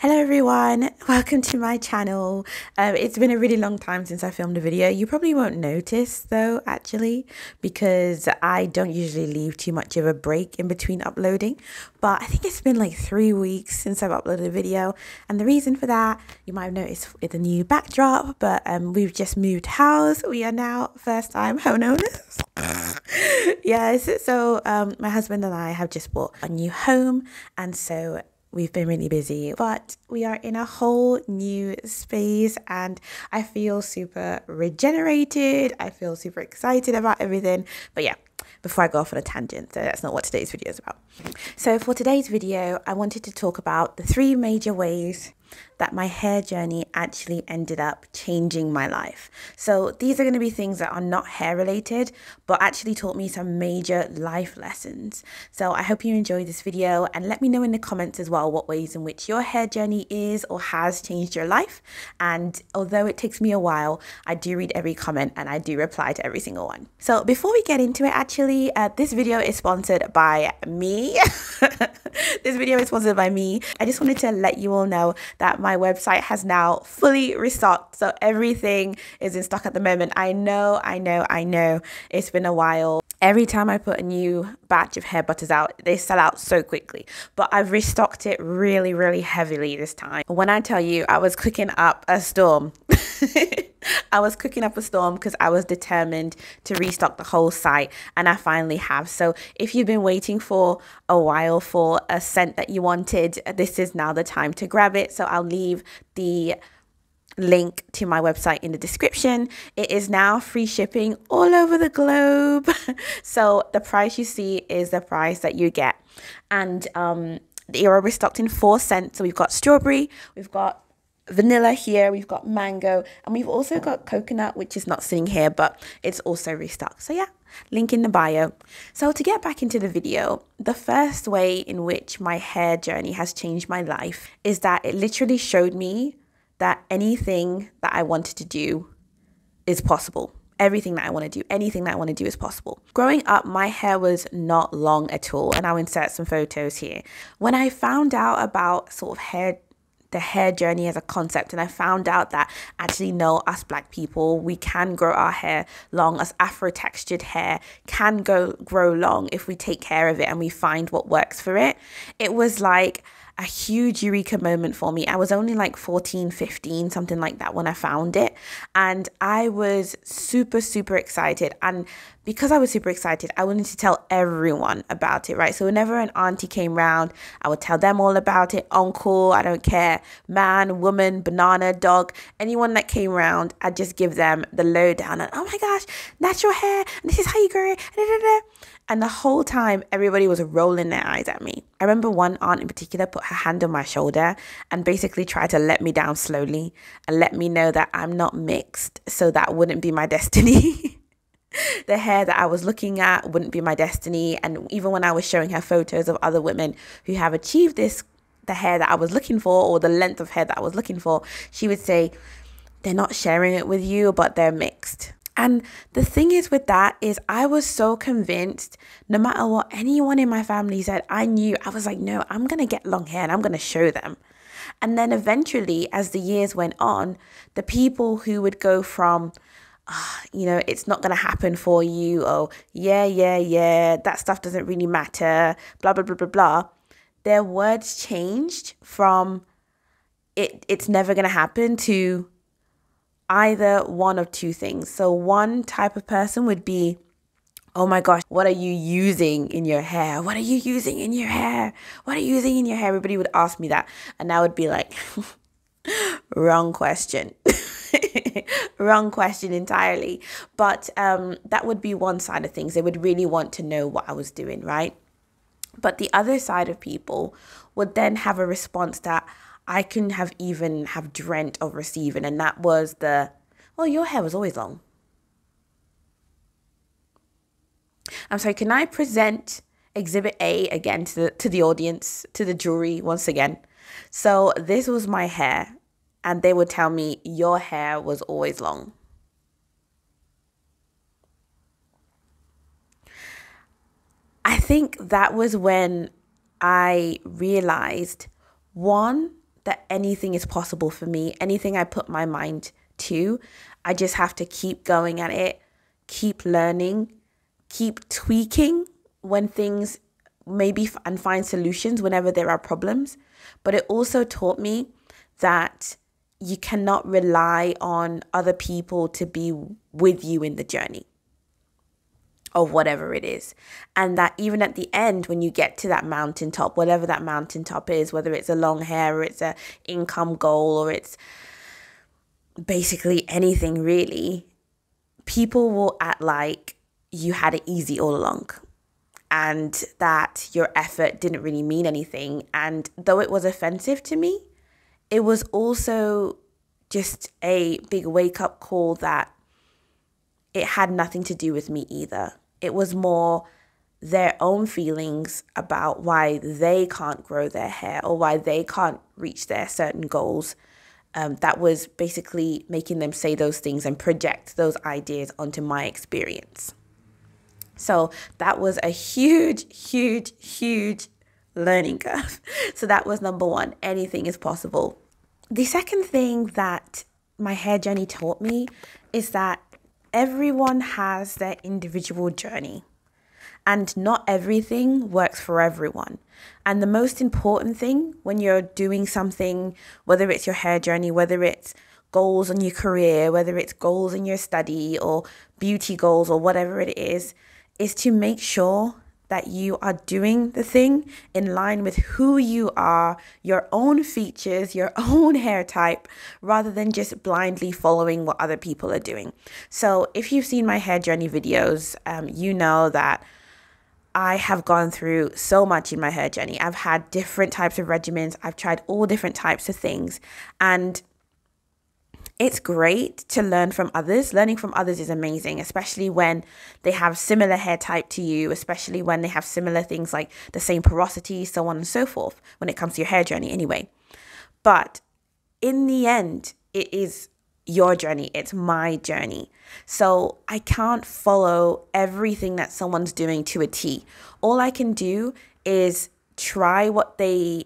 Hello everyone, welcome to my channel. It's been a really long time since I filmed a video. You probably won't notice though, actually, because I don't usually leave too much of a break in between uploading. But I think it's been like 3 weeks since I've uploaded a video. And the reason for that, you might have noticed with a new backdrop, but we've just moved house. We are now first time homeowners. Yes, so my husband and I have just bought a new home, and so we've been really busy, but we are in a whole new space and I feel super regenerated. I feel super excited about everything. But yeah, before I go off on a tangent, so that's not what today's video is about. So for today's video, I wanted to talk about the 3 major ways that my hair journey actually ended up changing my life. So these are going to be things that are not hair related, but actually taught me some major life lessons. So I hope you enjoyed this video, and let me know in the comments as well what ways in which your hair journey is or has changed your life. And although it takes me a while, I do read every comment and I do reply to every single one. So before we get into it, actually, this video is sponsored by me. This video is sponsored by me. I just wanted to let you all know that my website has now fully restocked. So everything is in stock at the moment. I know. It's been a while. Every time I put a new batch of hair butters out, they sell out so quickly. But I've restocked it really heavily this time. When I tell you I was cooking up a storm, I was cooking up a storm because I was determined to restock the whole site, and I finally have. So if you've been waiting for a while for a scent that you wanted, this is now the time to grab it. So I'll leave the link to my website in the description. It is now free shipping all over the globe. So the price you see is the price that you get. And you're restocked in 4 scents. So we've got strawberry, we've got vanilla here, we've got mango, and we've also got coconut, which is not sitting here, but it's also restocked. So yeah, link in the bio. So to get back into the video, the first way in which my hair journey has changed my life is that it literally showed me that anything that I wanted to do is possible. Everything that I want to do, anything that I want to do is possible. Growing up, my hair was not long at all, and I'll insert some photos here. When I found out about sort of the hair journey as a concept, and I found out that actually no, us black people, we can grow our hair long. Us Afro textured hair can grow long if we take care of it and we find what works for it. It was like a huge eureka moment for me. I was only like 14, 15, something like that when I found it. And I was super excited. And because I was super excited, I wanted to tell everyone about it, right? So whenever an auntie came round, I would tell them all about it. Uncle, I don't care, man, woman, banana, dog, anyone that came round, I'd just give them the lowdown. And oh my gosh, natural hair, and this is how you grow it. And the whole time, everybody was rolling their eyes at me. I remember one aunt in particular put her hand on my shoulder and basically tried to let me down slowly and let me know that I'm not mixed, so that wouldn't be my destiny. The hair that I was looking at wouldn't be my destiny. And even when I was showing her photos of other women who have achieved the hair that I was looking for, or the length of hair that I was looking for, she would say, they're not sharing it with you, but they're mixed. And the thing is with that is I was so convinced, no matter what anyone in my family said, I was like, no, I'm going to get long hair and I'm going to show them. And then eventually, as the years went on, the people who would go from, it's not going to happen for you. Oh, yeah, that stuff doesn't really matter, blah, blah, blah, blah, blah. Their words changed from it's never going to happen to either one of 2 things. So one type of person would be, oh my gosh, what are you using in your hair? What are you using in your hair? What are you using in your hair? Everybody would ask me that. And I would be like, wrong question. Wrong question entirely. But that would be one side of things. They would really want to know what I was doing, right? But the other side of people would then have a response that I couldn't have even have dreamt of receiving. And that was well, your hair was always long. I'm sorry, can I present Exhibit A again to the audience, to the jury once again? So this was my hair, and they would tell me, your hair was always long. I think that was when I realized, one, that anything is possible for me. Anything I put my mind to, I just have to keep going at it, keep learning, keep tweaking when things maybe and find solutions whenever there are problems. But it also taught me that you cannot rely on other people to be with you in the journey of whatever it is. And that even at the end, when you get to that mountaintop, whatever that mountaintop is, whether it's a long hair or it's a income goal or it's basically anything really, people will act like you had it easy all along and that your effort didn't really mean anything. And though it was offensive to me, it was also just a big wake-up call that it had nothing to do with me either. It was more their own feelings about why they can't grow their hair or why they can't reach their certain goals. That was basically making them say those things and project those ideas onto my experience. So that was a huge, huge, huge learning curve. So that was number one. Anything is possible. The second thing that my hair journey taught me is that everyone has their individual journey and not everything works for everyone. And the most important thing when you're doing something, whether it's your hair journey, whether it's goals in your career, whether it's goals in your study or beauty goals or whatever it is to make sure that you are doing the thing in line with who you are, your own features, your own hair type, rather than just blindly following what other people are doing. So if you've seen my hair journey videos, you know that I have gone through so much in my hair journey. I've had different types of regimens. I've tried all different types of things. And it's great to learn from others. Learning from others is amazing, especially when they have similar hair type to you, especially when they have similar things like the same porosity, so on and so forth, when it comes to your hair journey anyway. But in the end, it is your journey. It's my journey. So I can't follow everything that someone's doing to a T. All I can do is try what they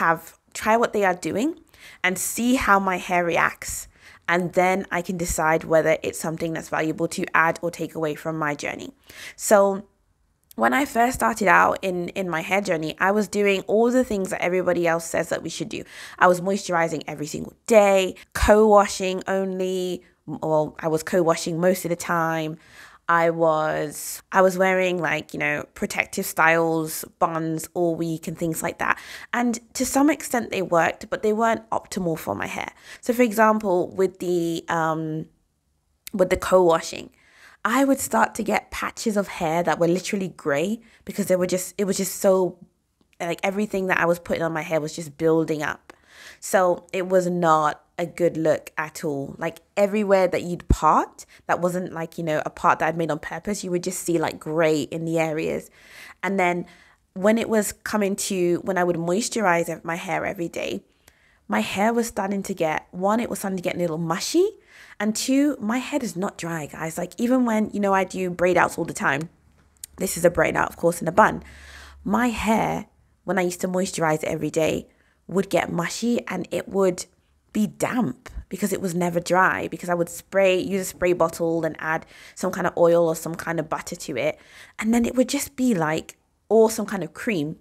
are doing and see how my hair reacts. And then I can decide whether it's something that's valuable to add or take away from my journey. So when I first started out in my hair journey, I was doing all the things that everybody else says that we should do. I was moisturizing every single day, co-washing only, or I was co-washing most of the time. I was wearing protective styles, buns all week and things like that. And to some extent they worked, but they weren't optimal for my hair. So for example, with the co-washing, I would start to get patches of hair that were literally gray because it was just so, like, everything that I was putting on my hair was just building up. So it was not a good look at all. Like everywhere that you'd part, that wasn't a part that I'd made on purpose, you would just see like gray in the areas. And then when it was coming to when I would moisturize my hair every day, my hair was starting to get, one, it was starting to get a little mushy. And two, my head is not dry, guys. Like even when, I do braid outs all the time. This is a braid out, of course, in a bun. My hair, when I used to moisturize it every day, would get mushy and it would be damp because it was never dry, because I would use a spray bottle and add some kind of oil or some kind of butter to it. And then it would just be or some kind of cream.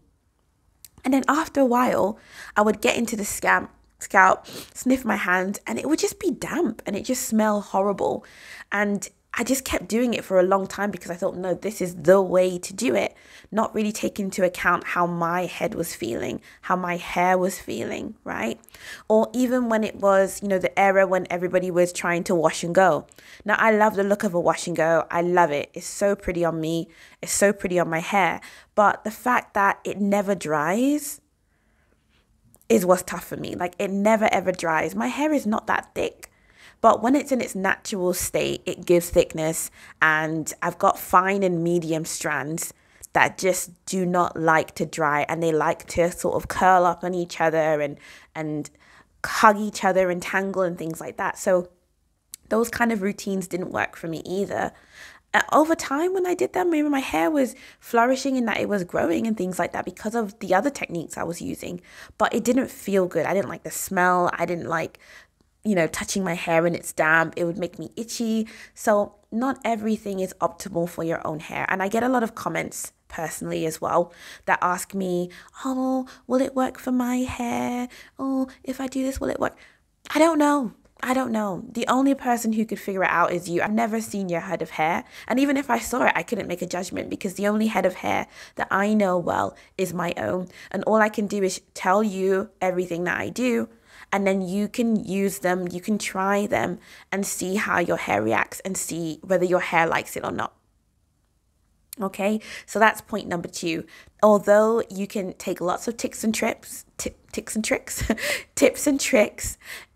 And then after a while, I would get into the scalp, sniff my hands, and it would just be damp and it just smelled horrible. And I just kept doing it for a long time because I thought, no, this is the way to do it. Not really taking into account how my head was feeling, how my hair was feeling, right? Or even when it was, the era when everybody was trying to wash and go. Now, I love the look of a wash and go. I love it. It's so pretty on me. It's so pretty on my hair. But the fact that it never dries is what's tough for me. Like it never ever dries. My hair is not that thick. But when it's in its natural state, it gives thickness, and I've got fine and medium strands that just do not like to dry, and they like to sort of curl up on each other and hug each other and tangle and things like that. So those kind of routines didn't work for me either. Over time when I did them, maybe my hair was flourishing and that it was growing and things like that because of the other techniques I was using. But it didn't feel good. I didn't like the smell. I didn't like, touching my hair when it's damp. It would make me itchy. So not everything is optimal for your own hair. And I get a lot of comments personally as well that ask me, oh, will it work for my hair? Oh, if I do this, will it work? I don't know. I don't know. The only person who could figure it out is you. I've never seen your head of hair. And even if I saw it, I couldn't make a judgment because the only head of hair that I know well is my own. And all I can do is tell you everything that I do. And then you can use them, you can try them and see how your hair reacts and see whether your hair likes it or not. Okay, so that's point number 2. Although you can take lots of tips and tricks,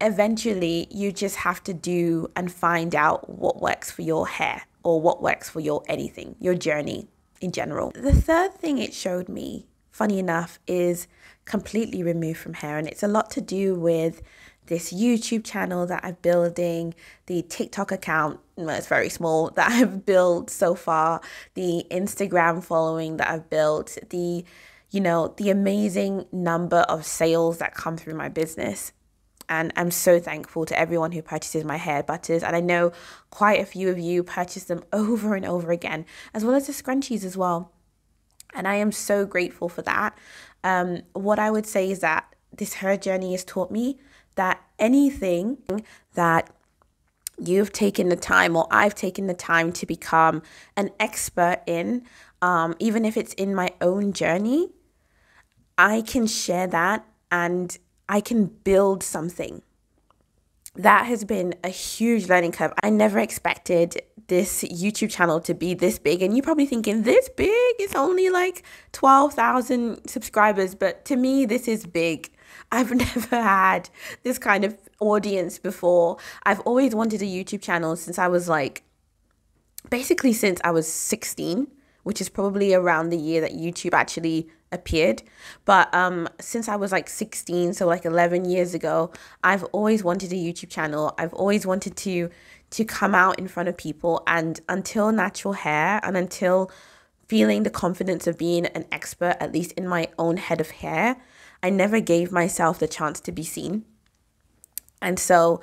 eventually you just have to do and find out what works for your hair or what works for your anything, your journey in general. The third thing it showed me, funny enough, is completely removed from hair, and it's a lot to do with this YouTube channel that I'm building, the TikTok account, well, it's very small, that I've built so far, the Instagram following that I've built, the amazing number of sales that come through my business. And I'm so thankful to everyone who purchases my hair butters. And I know quite a few of you purchase them over and over again, as well as the scrunchies as well. And I am so grateful for that. What I would say is that this hair journey has taught me that anything that you've taken the time or I've taken the time to become an expert in, even if it's in my own journey, I can share that and I can build something. That has been a huge learning curve. I never expected this YouTube channel to be this big, and you're probably thinking, this big? It's only like 12,000 subscribers, but to me, this is big. I've never had this kind of audience before. I've always wanted a YouTube channel since I was since I was 16, which is probably around the year that YouTube actually appeared. But since I was 16, so 11 years ago, I've always wanted a YouTube channel. I've always wanted to come out in front of people, and until natural hair and until feeling the confidence of being an expert, at least in my own head of hair, I never gave myself the chance to be seen. And so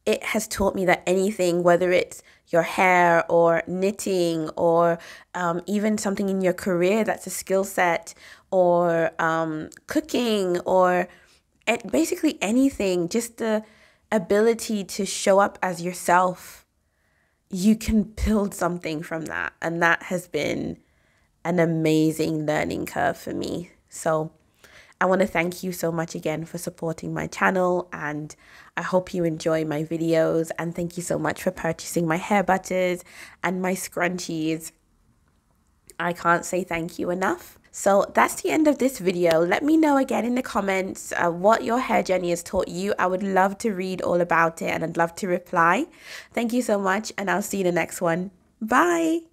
it has taught me that anything, whether it's your hair or knitting or even something in your career that's a skill set, or cooking, or basically anything, just the ability to show up as yourself, you can build something from that. And that has been an amazing learning curve for me. So I want to thank you so much again for supporting my channel, and I hope you enjoy my videos, and thank you so much for purchasing my hair butters and my scrunchies. I can't say thank you enough. So that's the end of this video. Let me know again in the comments what your hair journey has taught you. I would love to read all about it, and I'd love to reply. Thank you so much, and I'll see you in the next one. Bye.